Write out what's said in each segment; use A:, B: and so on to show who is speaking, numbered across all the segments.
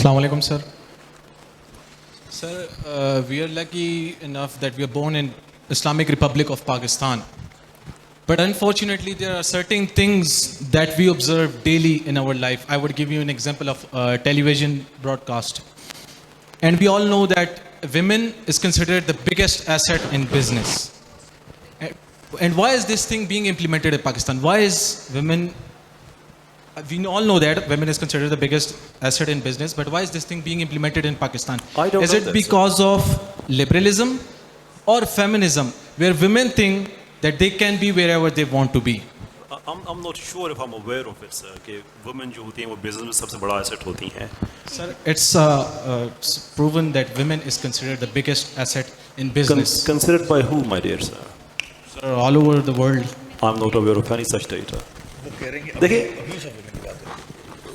A: Assalamu alaikum, sir. Sir, we are lucky enough that we are born in Islamic Republic of Pakistan. But unfortunately, there are certain things that we observe daily in our life. I would give you an example of television broadcast. And we all know that women is considered the biggest asset in business. And why is this thing being implemented in Pakistan? Why is women... We all know that women is considered the biggest asset in business, but why is this thing being implemented in Pakistan?
B: I don't
A: Is
B: know
A: it
B: that,
A: because of liberalism or feminism, where women think that they can be wherever they want to be?
B: I'm not sure if I'm aware of it, sir, کہ women جو ہوتی ہیں وہ business میں سب سے بڑا asset ہوتی ہیں.
A: Sir, it's proven that women is considered the biggest asset in business.
B: Considered by who, my dear sir?
A: Sir, all over the world.
B: I'm not aware of any such data.
C: وہ کہہ رہے ہیں
B: دیکھیں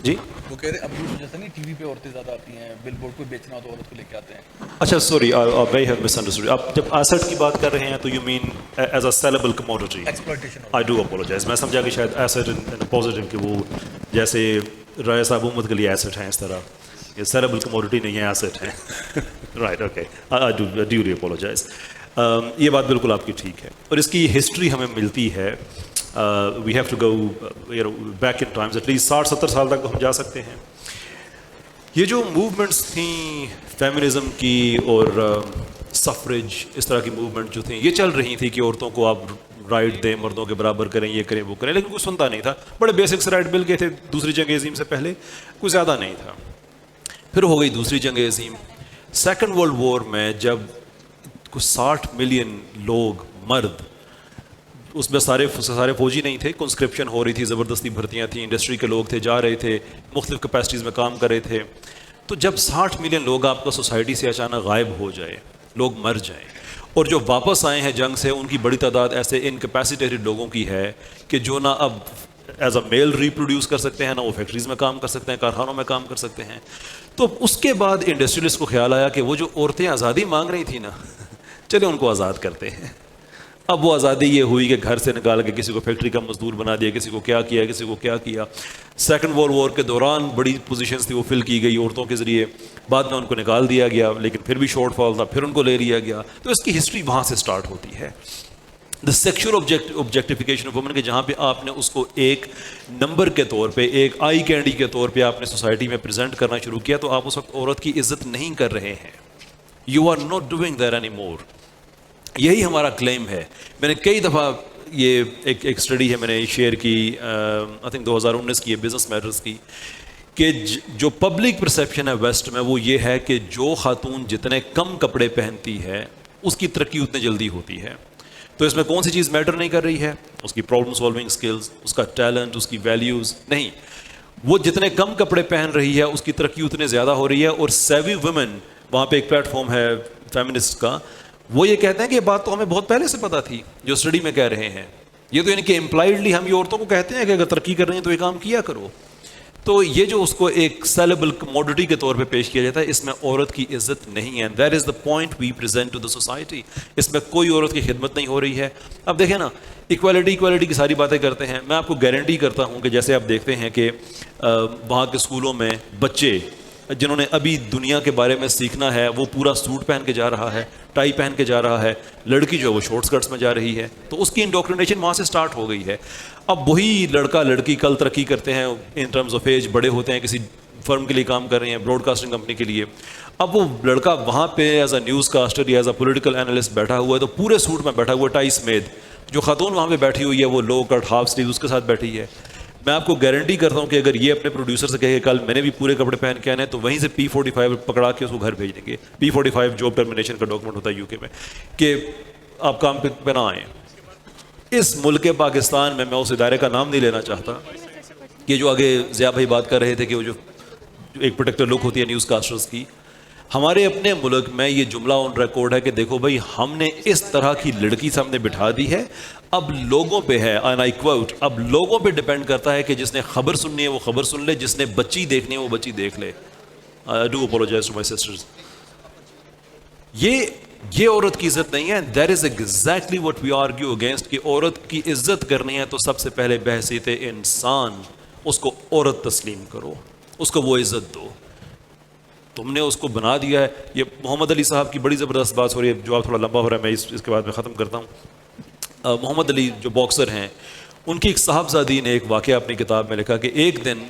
B: جی
C: وہ کہہ رہے ہیں ابیوز جیسا نہیں ٹی وی پہ عورتیں زیادہ آتی ہیں بل بورڈ کو بیچنا تو عورت کو لے کے آتے ہیں.
B: اچھا سوری may have misunderstood. آپ جب asset کی بات کر رہے ہیں تو you mean as a sellable commodity.
C: Exploitation.
B: I do apologize. میں سمجھا کہ شاید asset in a positive کہ وہ جیسے رائے صاحب حکومت کے لیے asset ہیں اس طرح. یہ sellable commodity نہیں ہے asset ہیں. Right, okay. I do duly apologize. یہ بات بالکل آپ کی ٹھیک ہے اور اس کی ہسٹری ہمیں ملتی ہے. We have to go back in times at least 60-70 سال تک ہم جا سکتے ہیں. یہ جو موومنٹس تھیں فیمنزم کی اور سفریج اس طرح کی موومنٹ جو تھیں یہ چل رہی تھی کہ عورتوں کو آپ رائٹ دیں, مردوں کے برابر کریں, یہ کریں وہ کریں, لیکن کوئی سنتا نہیں تھا. بڑے بیسکس رائٹ مل گئے تھے دوسری جنگ عظیم سے پہلے, کوئی زیادہ نہیں تھا. پھر ہو گئی دوسری جنگ عظیم. سیکنڈ ورلڈ وار میں جب کچھ 60 ملین لوگ مرد, اس میں سارے فوجی نہیں تھے, کنسکرپشن ہو رہی تھی, زبردستی بھرتیاں تھیں, انڈسٹری کے لوگ تھے, جا رہے تھے, مختلف کیپیسٹیز میں کام کر رہے تھے. تو جب 60 ملین لوگ آپ کا سوسائٹی سے اچانک غائب ہو جائے, لوگ مر جائیں, اور جو واپس آئے ہیں جنگ سے ان کی بڑی تعداد ایسے انکیپیسیٹیڈ لوگوں کی ہے کہ جو نہ اب ایز اے میل ریپروڈیوس کر سکتے ہیں, نہ وہ فیکٹریز میں کام کر سکتے ہیں, کارخانوں میں کام کر سکتے ہیں. تو اس کے بعد انڈسٹریلسٹ کو خیال آیا کہ وہ جو عورتیں آزادی مانگ رہی تھیں نا, چلے ان کو آزاد کرتے ہیں. اب وہ آزادی یہ ہوئی کہ گھر سے نکال کے کسی کو فیکٹری کا مزدور بنا دیا, کسی کو کیا کیا, کسی کو کیا کیا. سیکنڈ ورلڈ وار کے دوران بڑی پوزیشنز تھی وہ فل کی گئی عورتوں کے ذریعے, بعد میں ان کو نکال دیا گیا, لیکن پھر بھی شارٹ فال تھا, پھر ان کو لے لیا گیا. تو اس کی ہسٹری وہاں سے سٹارٹ ہوتی ہے. دا سیکشول آبجیکٹیفیکیشن آف وومن, کہ جہاں پہ آپ نے اس کو ایک نمبر کے طور پہ, ایک آئی کینڈی کے طور پہ آپ نے سوسائٹی میں پریزنٹ کرنا شروع کیا, تو آپ اس وقت عورت کی عزت نہیں کر رہے ہیں. You are not doing that any more. یہی ہمارا کلیم ہے. میں نے کئی دفعہ یہ ایک اسٹڈی ہے میں نے شیئر کی, آئی تھنک 2019 کی ہے, بزنس میٹرز کی, کہ جو پبلک پرسیپشن ہے ویسٹ میں وہ یہ ہے کہ جو خاتون جتنے کم کپڑے پہنتی ہے اس کی ترقی اتنے جلدی ہوتی ہے. تو اس میں کون سی چیز میٹر نہیں کر رہی ہے؟ اس کی پرابلم سالونگ اسکلز, اس کا ٹیلنٹ, اس کی ویلیوز نہیں. وہ جتنے کم کپڑے پہن رہی ہے اس کی ترقی اتنے زیادہ ہو رہی ہے. اور سیوی ویمن, وہاں پہ ایک پلیٹ فارم ہے فیمنسٹ کا, وہ یہ کہتے ہیں کہ یہ بات تو ہمیں بہت پہلے سے پتہ تھی جو اسٹڈی میں کہہ رہے ہیں. یہ تو یعنی کہ امپلائڈلی ہم یہ عورتوں کو کہتے ہیں کہ اگر ترقی کر رہی ہیں تو یہ کام کیا کرو. تو یہ جو اس کو ایک سیلیبل کموڈٹی کے طور پہ پیش کیا جاتا ہے, اس میں عورت کی عزت نہیں ہے. That is the point we present to the society. اس میں کوئی عورت کی خدمت نہیں ہو رہی ہے. اب دیکھیں نا, ایکویلٹی کی ساری باتیں کرتے ہیں. میں آپ کو گارنٹی کرتا ہوں کہ جیسے آپ دیکھتے ہیں کہ وہاں کے اسکولوں میں بچے جنہوں نے ابھی دنیا کے بارے میں سیکھنا ہے وہ پورا سوٹ پہن کے جا رہا ہے, ٹائی پہن کے جا رہا ہے. لڑکی جو ہے وہ شارٹ سکرٹس میں جا رہی ہے. تو اس کی انڈوکٹرینیشن وہاں سے سٹارٹ ہو گئی ہے. اب وہی لڑکا لڑکی کل ترقی کرتے ہیں, ان ٹرمز آف ایج بڑے ہوتے ہیں, کسی فرم کے لیے کام کر رہے ہیں, براڈ کاسٹنگ کمپنی کے لیے. اب وہ لڑکا وہاں پہ ایز اے نیوز کاسٹر یا ایز اے پولیٹیکل اینالسٹ بیٹھا ہوا ہے, تو پورے سوٹ میں بیٹھا ہوا ہے, ٹائی سمیت. جو خاتون وہاں پہ بیٹھی ہوئی ہے وہ لو کٹ ہاف سلیو اس کے ساتھ بیٹھی ہے. میں آپ کو گارنٹی کرتا ہوں کہ اگر یہ اپنے پروڈیوسر سے کہے کہ کل میں نے بھی پورے کپڑے پہن کے آنے, تو وہیں سے P45 پکڑا کے اس کو گھر بھیج دیں گے. P45 جاب ٹرمینیشن کا ڈاکومنٹ ہوتا ہے یو کے میں, کہ آپ کام پہ نہ آئیں. اس ملک پاکستان میں اس ادارے کا نام نہیں لینا چاہتا, کہ جو آگے ضیاء بھائی بات کر رہے تھے کہ وہ جو ایک پرٹیکٹر لک ہوتی ہے نیوز کاسٹرز کی, ہمارے اپنے ملک میں یہ جملہ آن ریکارڈ ہے کہ دیکھو بھائی ہم نے اس طرح کی لڑکی سامنے بٹھا دی ہے, اب لوگوں پہ ہے, and I quote, اب لوگوں پہ ڈیپینڈ کرتا ہے کہ جس نے خبر سننی ہے وہ خبر سن لے, جس نے بچی دیکھنی ہے وہ بچی دیکھ لے. I do apologize to my sisters. یہ عورت کی عزت نہیں ہے. That is exactly what we argue against, کہ عورت کی عزت کرنی ہے تو سب سے پہلے بحیثیت انسان اس کو عورت تسلیم کرو, اس کو وہ عزت دو. تم نے اس کو بنا دیا ہے. یہ محمد علی صاحب کی بڑی زبردست بات ہو رہی ہے, جو آپ تھوڑا لمبا ہو رہا ہے, میں اس کے بعد میں ختم کرتا ہوں. محمد علی جو باکسر ہیں, ان کی ایک صاحبزادی نے ایک واقعہ اپنی کتاب میں لکھا کہ ایک دن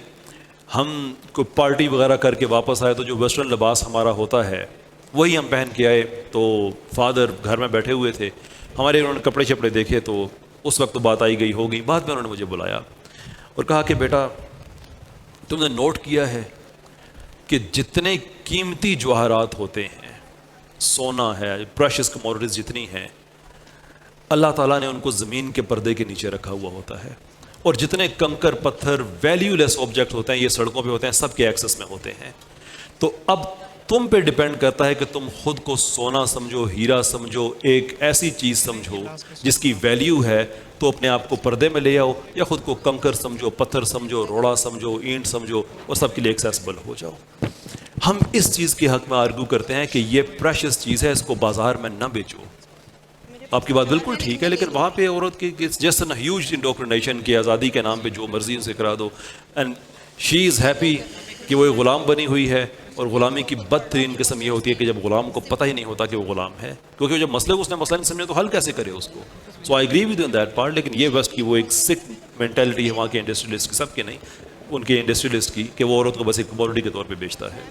B: ہم کوئی پارٹی وغیرہ کر کے واپس آئے تو جو ویسٹرن لباس ہمارا ہوتا ہے وہی ہم پہن کے آئے. تو فادر گھر میں بیٹھے ہوئے تھے, ہمارے انہوں نے کپڑے شپڑے دیکھے, تو اس وقت تو بات آئی گئی ہوگی. بعد میں انہوں نے مجھے بلایا اور کہا کہ بیٹا تم نے نوٹ کیا ہے کہ جتنے قیمتی جواہرات ہوتے ہیں, سونا ہے, پریشس کموڈیٹیز جتنی ہیں, اللہ تعالیٰ نے ان کو زمین کے پردے کے نیچے رکھا ہوا ہوتا ہے. اور جتنے کنکر پتھر ویلیو لیس آبجیکٹ ہوتے ہیں یہ سڑکوں پہ ہوتے ہیں, سب کے ایکسس میں ہوتے ہیں. تو اب تم پہ ڈیپینڈ کرتا ہے کہ تم خود کو سونا سمجھو, ہیرا سمجھو, ایک ایسی چیز سمجھو جس کی ویلیو ہے, تو اپنے آپ کو پردے میں لے آؤ, یا خود کو کنکر سمجھو, پتھر سمجھو, روڑا سمجھو, اینٹ سمجھو, اور سب کے لیے ایکسیسبل ہو جاؤ. ہم اس چیز کے حق میں آرگو کرتے ہیں کہ یہ پریشس چیز ہے, اس کو بازار میں نہ بیچو. آپ کی بات بالکل ٹھیک ہے, لیکن وہاں پہ عورت کی جسٹ این ہیوج انڈوکٹرینیشن کی آزادی کے نام پہ جو مرضی ان سے کرا دو, اینڈ شی از ہیپی کہ وہ ایک غلام بنی ہوئی ہے. اور غلامی کی بدترین قسم یہ ہوتی ہے کہ جب غلام کو پتہ ہی نہیں ہوتا کہ وہ غلام ہے, کیونکہ جب مسئلے کو اس نے مسئلہ نہیں سمجھا تو حل کیسے کرے اس کو. So I agree with you in that part. لیکن یہ ویسٹ کی وہ ایک سک مینٹیلٹی ہے وہاں کے انڈسٹریلسٹ کی, سب کے نہیں, ان کے انڈسٹریلسٹ کی, کہ وہ عورت کو بس ایک کموڈٹی کے طور پہ بیچتا ہے.